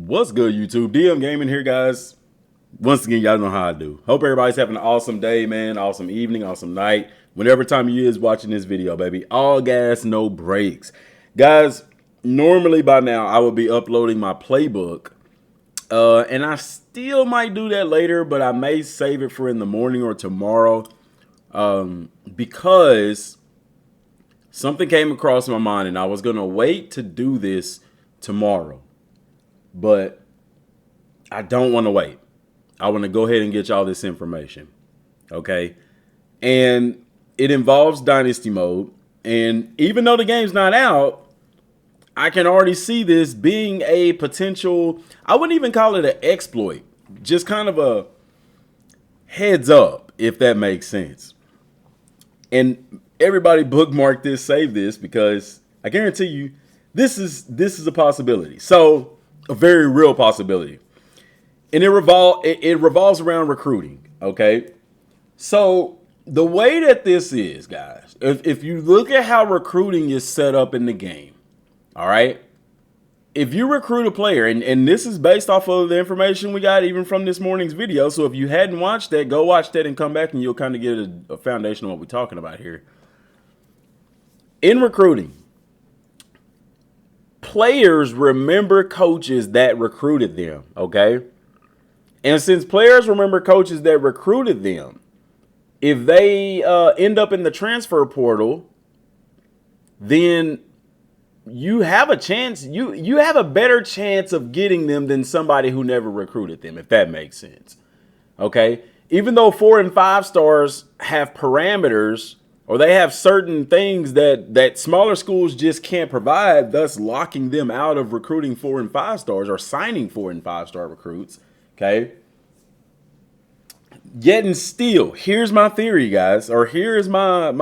What's good, YouTube? DM Gaming here, guys. Once again, y'all know how I do. Hope everybody's having an awesome day, man. Awesome evening, awesome night. Whenever time you is watching this video, baby. All gas, no brakes. Guys, normally by now, I would be uploading my playbook. And I still might do that later, but I may save it for in the morning or tomorrow. Because something came across my mind and I was going to wait to do this tomorrow. But I don't want to wait. I want to go ahead and get y'all this information. Okay. And it involves Dynasty mode. And even though the game's not out, I can already see this being a potential, I wouldn't even call it an exploit. Just kind of a heads up, if that makes sense. And everybody bookmark this, save this, because I guarantee you this is a possibility. So a very real possibility. And it revolves around recruiting. Okay. So the way that this is, guys, if you look at how recruiting is set up in the game, all right, if you recruit a player, and this is based off of the information we got even from this morning's video. So if you hadn't watched that, go watch that and come back and you'll kind of get a foundation of what we're talking about here. In recruiting, players remember coaches that recruited them, okay? And since players remember coaches that recruited them, if they end up in the transfer portal, then you have a chance, you have a better chance of getting them than somebody who never recruited them, if that makes sense, okay? Even though 4 and 5 stars have parameters, or they have certain things that smaller schools just can't provide, thus locking them out of recruiting 4 and 5 stars or signing 4 and 5 star recruits. Okay. Yet and still, here's my theory, guys, or here's my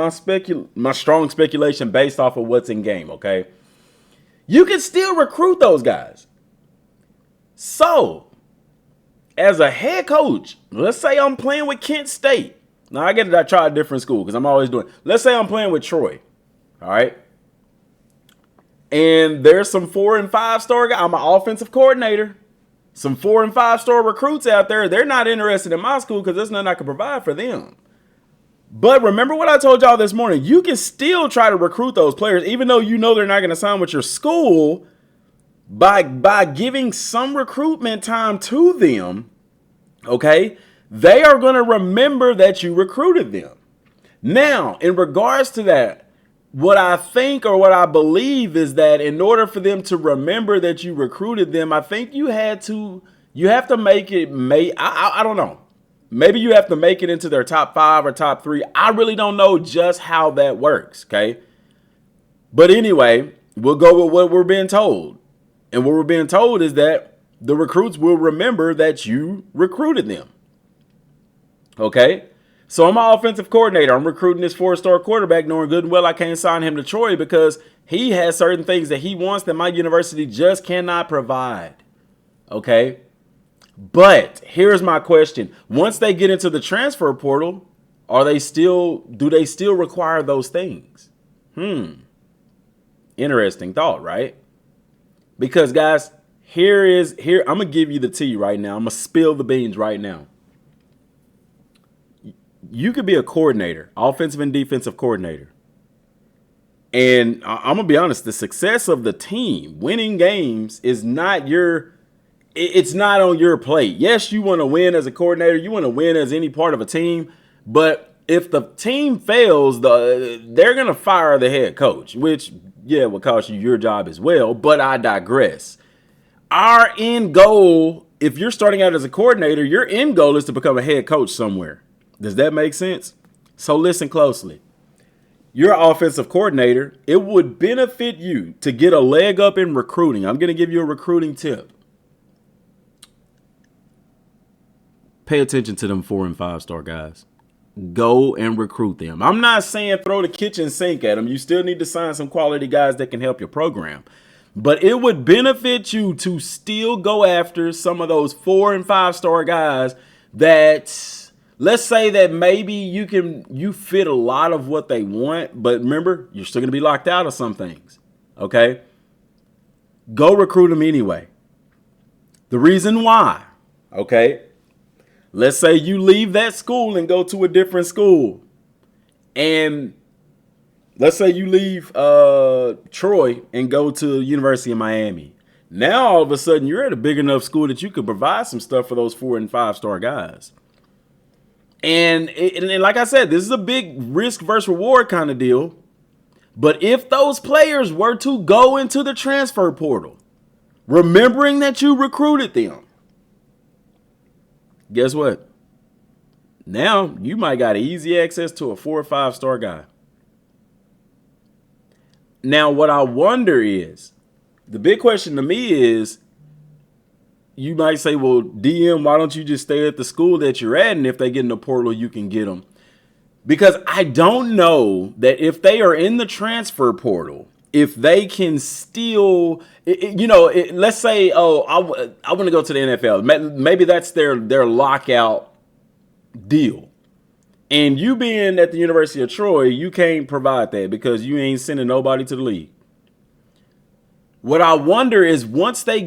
strong speculation based off of what's in game. Okay. You can still recruit those guys. So, as a head coach, let's say I'm playing with Kent State. Now, I get it. I try a different school because I'm always doing. Let's say I'm playing with Troy. All right. And there's some 4 and 5 star guys. I'm an offensive coordinator. Some 4 and 5 star recruits out there. They're not interested in my school because there's nothing I can provide for them. But remember what I told y'all this morning. You can still try to recruit those players, even though you know they're not going to sign with your school, by giving some recruitment time to them. Okay. They are going to remember that you recruited them. Now, in regards to that, what I think or what I believe is that in order for them to remember that you recruited them, I think you have to make it, I don't know. Maybe you have to make it into their top 5 or top 3. I really don't know just how that works. Okay. But anyway, we'll go with what we're being told. And what we're being told is that the recruits will remember that you recruited them. Okay, so I'm an offensive coordinator. I'm recruiting this 4-star quarterback, knowing good and well I can't sign him to Troy because he has certain things that he wants that my university just cannot provide. Okay, but here's my question. Once they get into the transfer portal, do they still require those things? Interesting thought, right? Because, guys, here I'm going to give you the tea right now. I'm going to spill the beans right now. You could be a coordinator, offensive and defensive coordinator. And I'm going to be honest, the success of the team, winning games, is not it's not on your plate. Yes, you want to win as a coordinator. You want to win as any part of a team. But if the team fails, they're going to fire the head coach, which, yeah, will cost you your job as well. But I digress. Our end goal, if you're starting out as a coordinator, your end goal is to become a head coach somewhere. Does that make sense? So listen closely. You're an offensive coordinator. It would benefit you to get a leg up in recruiting. I'm going to give you a recruiting tip. Pay attention to them 4 and 5 star guys. Go and recruit them. I'm not saying throw the kitchen sink at them. You still need to sign some quality guys that can help your program. But it would benefit you to still go after some of those 4 and 5 star guys that... Let's say that maybe you fit a lot of what they want, but remember, you're still going to be locked out of some things. Okay? Go recruit them anyway. The reason why, okay? Let's say you leave that school and go to a different school. And let's say you leave Troy and go to University of Miami. Now, all of a sudden, you're at a big enough school that you could provide some stuff for those 4 and 5 star guys. And like I said, this is a big risk versus reward kind of deal. But if those players were to go into the transfer portal, remembering that you recruited them, guess what? Now you might got easy access to a 4 or 5 star guy. Now, what I wonder is, the big question to me is, you might say, well, DM, why don't you just stay at the school that you're at? And if they get in the portal, you can get them. Because I don't know that if they are in the transfer portal, if they can still, let's say, I want to go to the NFL. Maybe that's their lockout deal. And you being at the University of Troy, you can't provide that because you ain't sending nobody to the league. What I wonder is once they're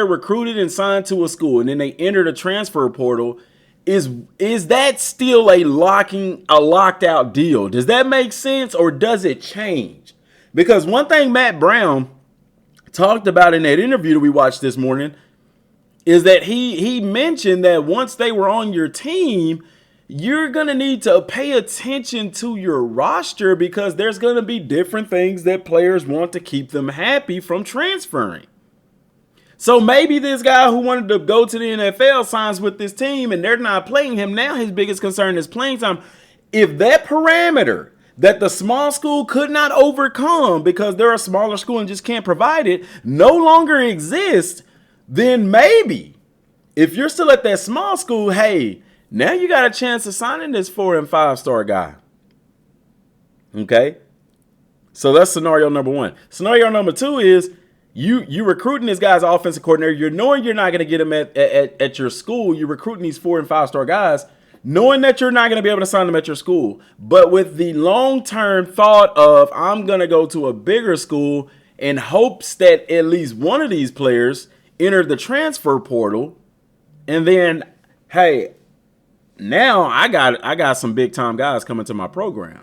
recruited and signed to a school and then they enter the transfer portal, is that still a locked out deal? Does that make sense, or does it change? Because one thing Matt Brown talked about in that interview that we watched this morning is that he mentioned that once they were on your team, you're going to need to pay attention to your roster because there's going to be different things that players want to keep them happy from transferring. So maybe this guy who wanted to go to the NFL signs with this team and they're not playing him. Now his biggest concern is playing time. If that parameter that the small school could not overcome because they're a smaller school and just can't provide it no longer exists, then maybe if you're still at that small school, hey, now you got a chance of signing this 4 and 5 star guy. Okay. So that's scenario number 1. Scenario number 2 is you recruiting this guy's offensive coordinator. You're knowing you're not going to get him at your school. You're recruiting these 4 and 5 star guys, knowing that you're not going to be able to sign them at your school. But with the long-term thought of I'm going to go to a bigger school in hopes that at least one of these players enter the transfer portal. And then, hey, now I got some big time guys coming to my program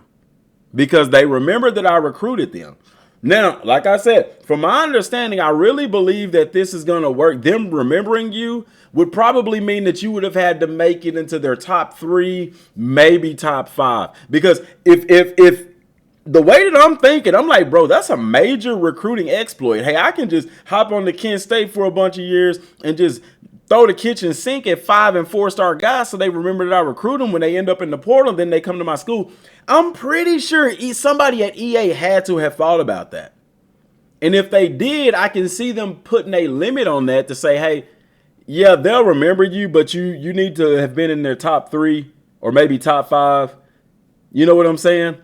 because they remember that I recruited them. Now, like I said, from my understanding, I really believe that this is going to work. Them remembering you would probably mean that you would have had to make it into their top 3, maybe top 5. Because if the way that I'm thinking, I'm like, bro, that's a major recruiting exploit. Hey, I can just hop on to Kent State for a bunch of years and just throw the kitchen sink at 5 and 4 star guys so they remember that I recruit them when they end up in the portal, then they come to my school. I'm pretty sure somebody at EA had to have thought about that. And if they did, I can see them putting a limit on that to say, hey, yeah, they'll remember you, but you need to have been in their top 3 or maybe top 5. You know what I'm saying?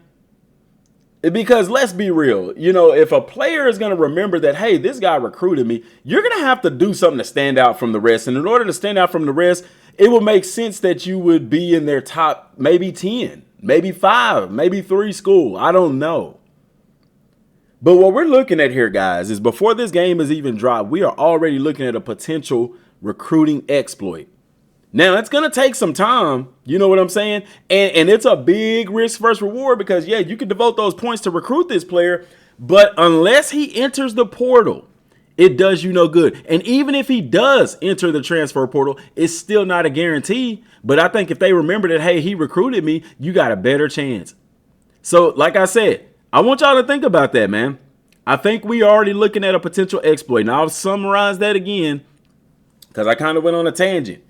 Because let's be real, if a player is going to remember that, hey, this guy recruited me, you're going to have to do something to stand out from the rest. And in order to stand out from the rest, it would make sense that you would be in their top maybe 10, maybe 5, maybe 3 school. I don't know. But what we're looking at here, guys, is before this game is even dropped, we are already looking at a potential recruiting exploit. Now, it's going to take some time, you know what I'm saying? And it's a big risk versus reward because, yeah, you could devote those points to recruit this player, but unless he enters the portal, it does you no good. And even if he does enter the transfer portal, it's still not a guarantee. But I think if they remember that, hey, he recruited me, you got a better chance. So, like I said, I want y'all to think about that, man. I think we are already looking at a potential exploit. Now, I'll summarize that again because I kind of went on a tangent.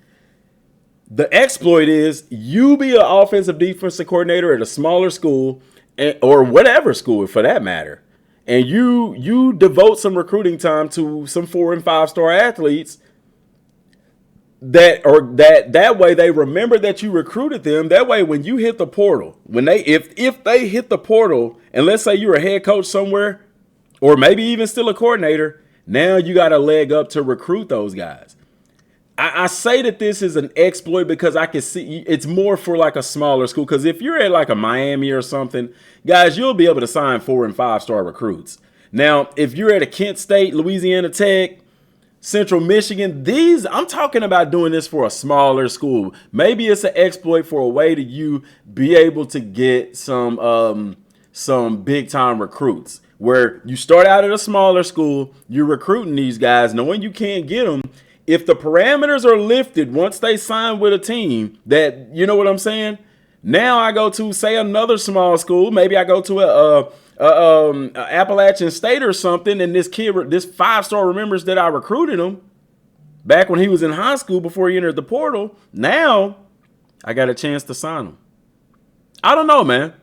The exploit is you be an offensive defensive coordinator at a smaller school or whatever school for that matter. And you devote some recruiting time to some 4 and 5 star athletes that way they remember that you recruited them. That way, when you hit the portal, if they hit the portal and let's say you're a head coach somewhere or maybe even still a coordinator, now you got a leg up to recruit those guys. I say that this is an exploit because I can see it's more for like a smaller school. Because if you're at like a Miami or something, guys, you'll be able to sign 4 and 5 star recruits. Now, if you're at a Kent State, Louisiana Tech, Central Michigan. I'm talking about doing this for a smaller school. Maybe it's an exploit for a way to you be able to get some big time recruits where you start out at a smaller school, you're recruiting these guys knowing you can't get them. If the parameters are lifted once they sign with a team that, you know what I'm saying? Now I go to, say, another small school. Maybe I go to a Appalachian State or something, and this 5-star remembers that I recruited him back when he was in high school before he entered the portal. Now I got a chance to sign him. I don't know, man.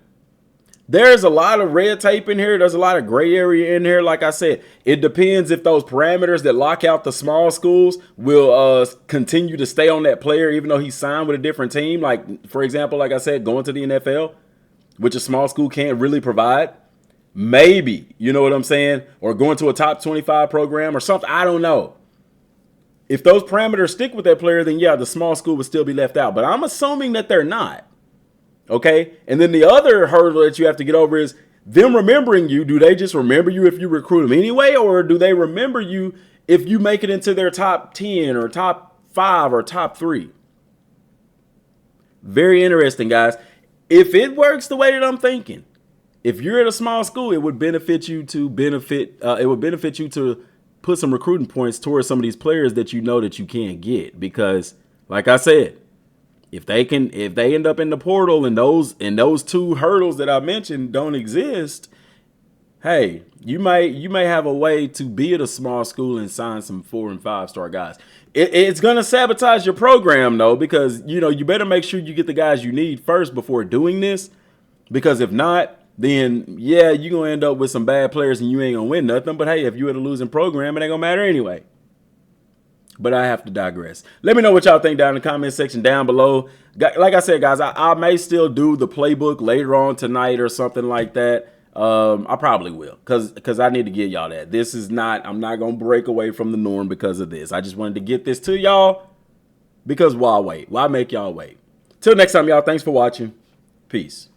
There's a lot of red tape in here. There's a lot of gray area in here. Like I said, it depends if those parameters that lock out the small schools will continue to stay on that player, even though he signed with a different team. Like, for example, like I said, going to the NFL, which a small school can't really provide. Maybe, you know what I'm saying? Or going to a top 25 program or something. I don't know. If those parameters stick with that player, then yeah, the small school would still be left out. But I'm assuming that they're not. Okay. And then the other hurdle that you have to get over is them remembering you. Do they just remember you if you recruit them anyway? Or do they remember you if you make it into their top 10 or top 5 or top 3? Very interesting, guys. If it works the way that I'm thinking, if you're at a small school, it would benefit you to put some recruiting points towards some of these players that you know that you can't get. Because, like I said, if they end up in the portal and those two hurdles that I mentioned don't exist, hey, you may have a way to be at a small school and sign some 4- and 5-star guys. It's gonna sabotage your program though, because you better make sure you get the guys you need first before doing this. Because if not, then yeah, you're gonna end up with some bad players and you ain't gonna win nothing. But hey, if you had a losing program, it ain't gonna matter anyway. But I have to digress. Let me know what y'all think down in the comment section down below. Like I said, guys, I may still do the playbook later on tonight or something like that. I probably will because I need to get y'all that. I'm not going to break away from the norm because of this. I just wanted to get this to y'all because why wait? Why make y'all wait? Till next time, y'all. Thanks for watching. Peace.